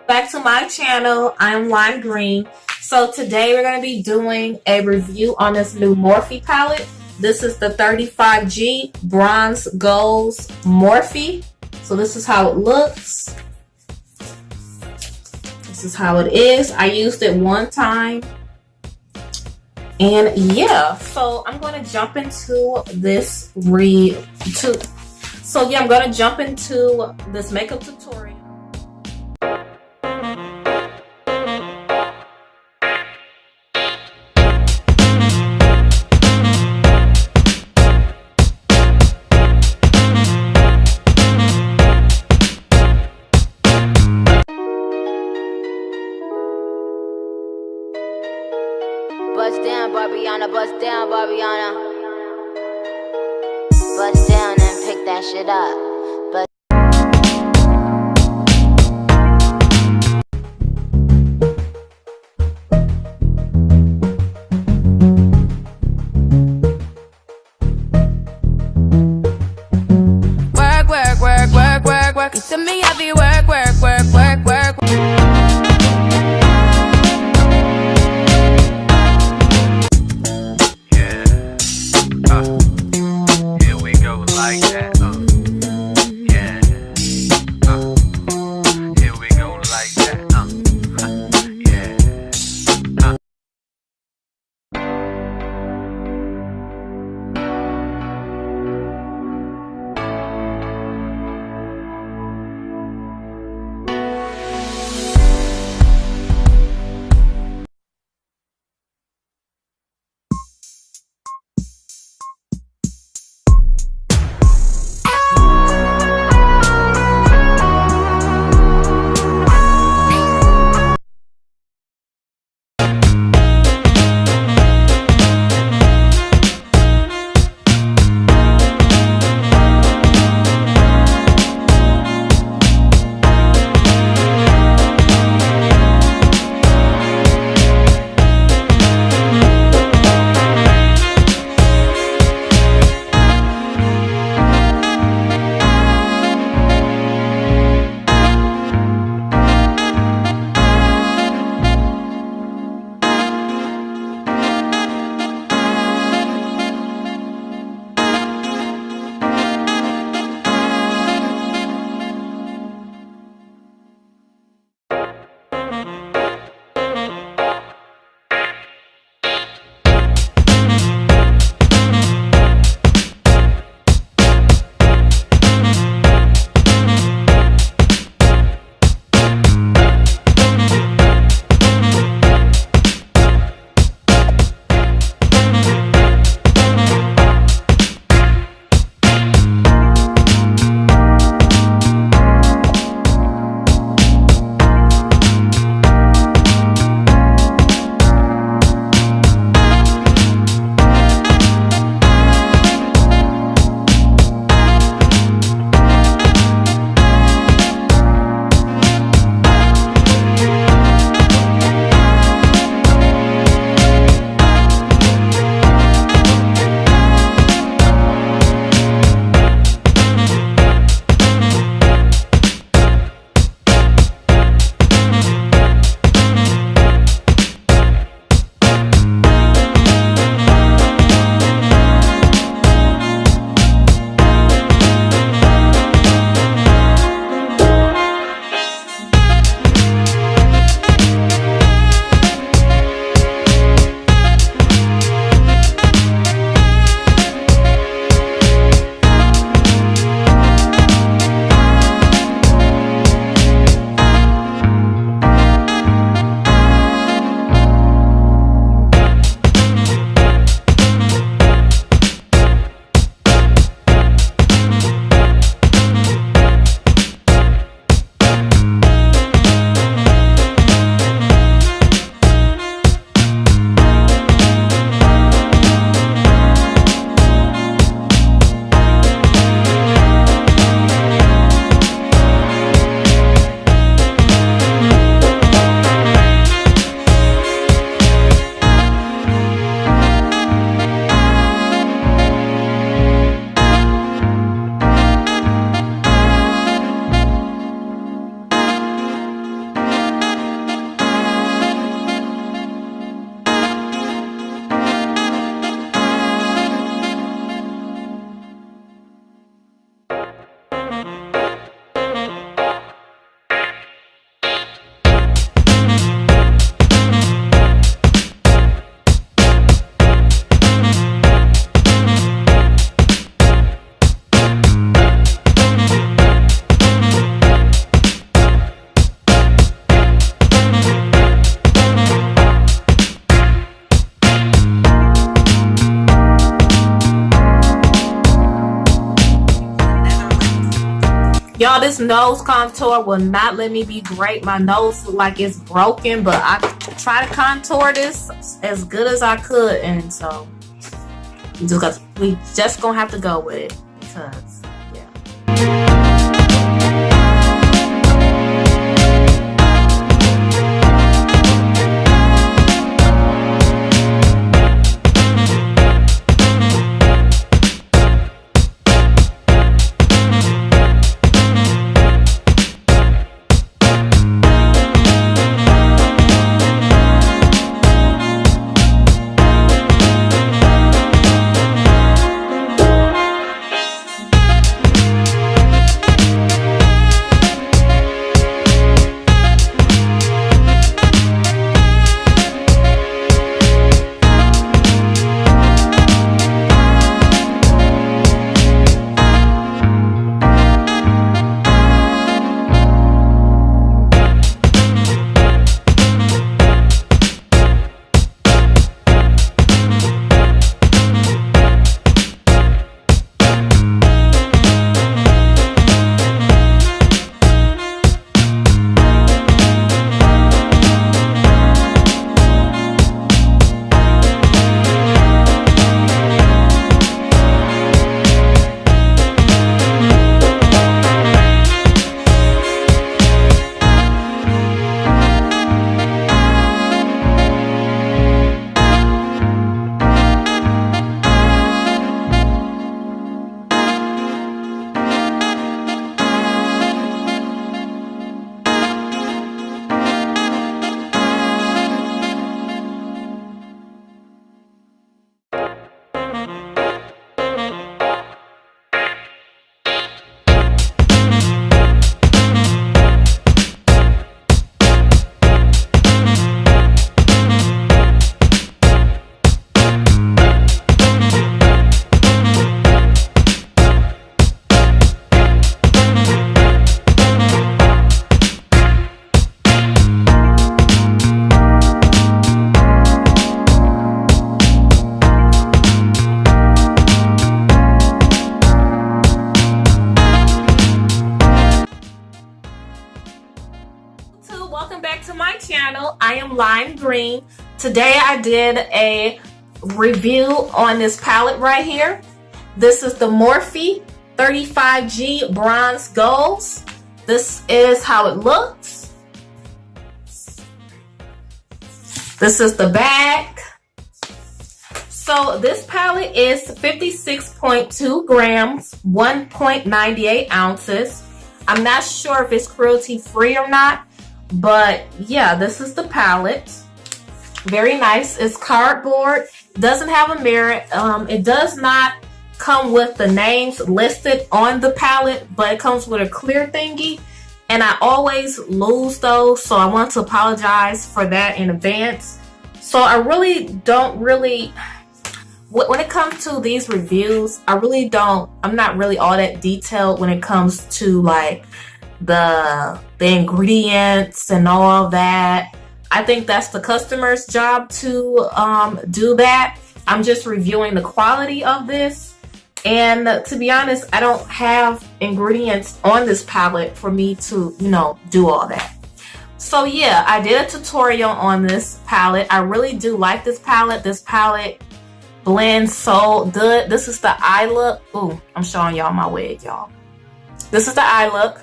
Back to my channel. I'm Lime Green. So today we're going to be doing a review on this new Morphe palette. This is the 35G Bronze Goals Morphe. So this is how it looks. This is how it is. I used it one time. And yeah, so I'm going to jump into this I'm going to jump into this makeup tutorial. Bust down, Barbiana, bust down, Barbiana. Bust down and pick that shit up. Bust work, work, work, work, work, work. You see me, I be work, work, work, work, work. this nose contour will not let me be great. My nose look like it's broken, but I try to contour this as good as I could, and so we just gonna have to go with it because yeah. Welcome back to my channel. I am Lime Green. Today I did a review on this palette right here. This is the Morphe 35G Bronze Goals. This is how it looks. This is the back. So this palette is 56.2 grams, 1.98 ounces. I'm not sure if it's cruelty free or not, but yeah, this is the palette. Very nice. It's cardboard. Doesn't have a mirror. It does not come with the names listed on the palette, but it comes with a clear thingy, and I always lose those, so I want to apologize for that in advance. So I really don't when it comes to these reviews, I'm not really all that detailed when it comes to like the ingredients and all of that. I think that's the customer's job to do that. I'm just reviewing the quality of this, and to be honest, I don't have ingredients on this palette for me to, do all that. So yeah, I did a tutorial on this palette. I really do like this palette. This palette blends so good. This is the eye look. Ooh, I'm showing y'all my wig, y'all. This is the eye look.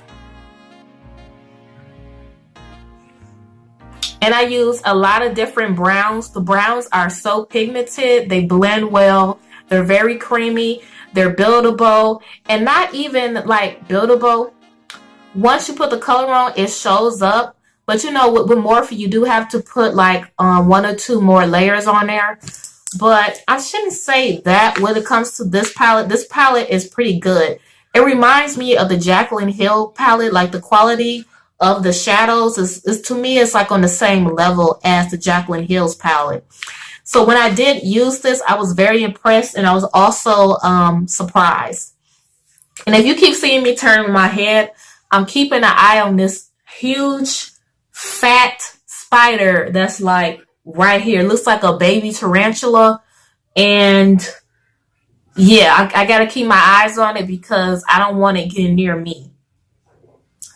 And I use a lot of different browns. The browns are so pigmented. They blend well. They're very creamy. They're buildable. And not even like buildable. Once you put the color on, it shows up. But with Morphe, you do have to put like 1 or 2 more layers on there. But I shouldn't say that when it comes to this palette. This palette is pretty good. It reminds me of the Jaclyn Hill palette. Like the quality of the shadows is to me, it's like on the same level as the Jaclyn Hill's palette. So when I did use this, I was very impressed, and I was also surprised. And if you keep seeing me turn my head, I'm keeping an eye on this huge fat spider that's like right here. It looks like a baby tarantula, and yeah, I gotta keep my eyes on it because I don't want it getting near me.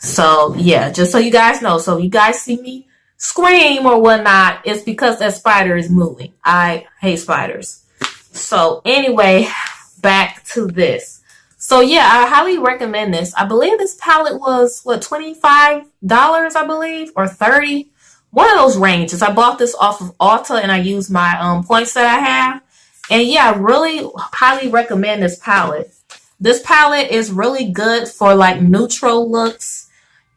So yeah, just so you guys know. So you guys see me scream or whatnot, it's because that spider is moving. I hate spiders. So anyway, back to this. So yeah, I highly recommend this. I believe this palette was what, $25, I believe, or 30. One of those ranges. I bought this off of Ulta and I used my points that I have. And yeah, I really highly recommend this palette. This palette is really good for like neutral looks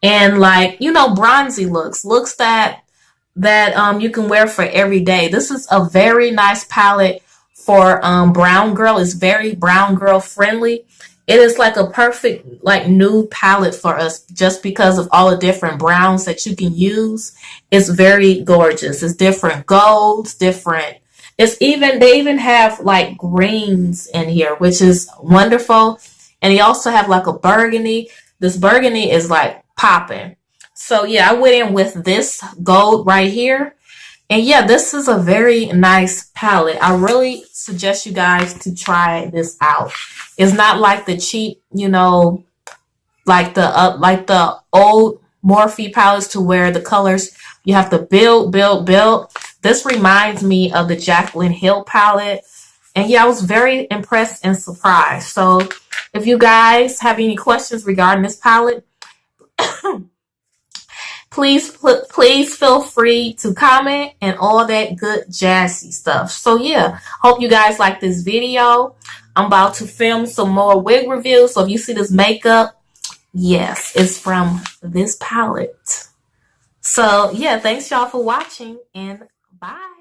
and like, you know, bronzy looks that you can wear for every day. This is a very nice palette for brown girl. It's very brown girl friendly. It is like a perfect like nude palette for us just because of all the different browns that you can use. It's very gorgeous. It's different golds, different. They even have like greens in here, which is wonderful. And they also have like a burgundy. This burgundy is like popping. So yeah, I went in with this gold right here. And yeah, this is a very nice palette. I really suggest you guys to try this out. It's not like the cheap, you know, like the old Morphe palettes to where the colors you have to build. This reminds me of the Jaclyn Hill palette. And yeah, I was very impressed and surprised. So if you guys have any questions regarding this palette, please feel free to comment and all that good jazzy stuff. So yeah, hope you guys like this video. I'm about to film some more wig reviews. So if you see this makeup, yes, it's from this palette. So yeah, thanks y'all for watching and bye.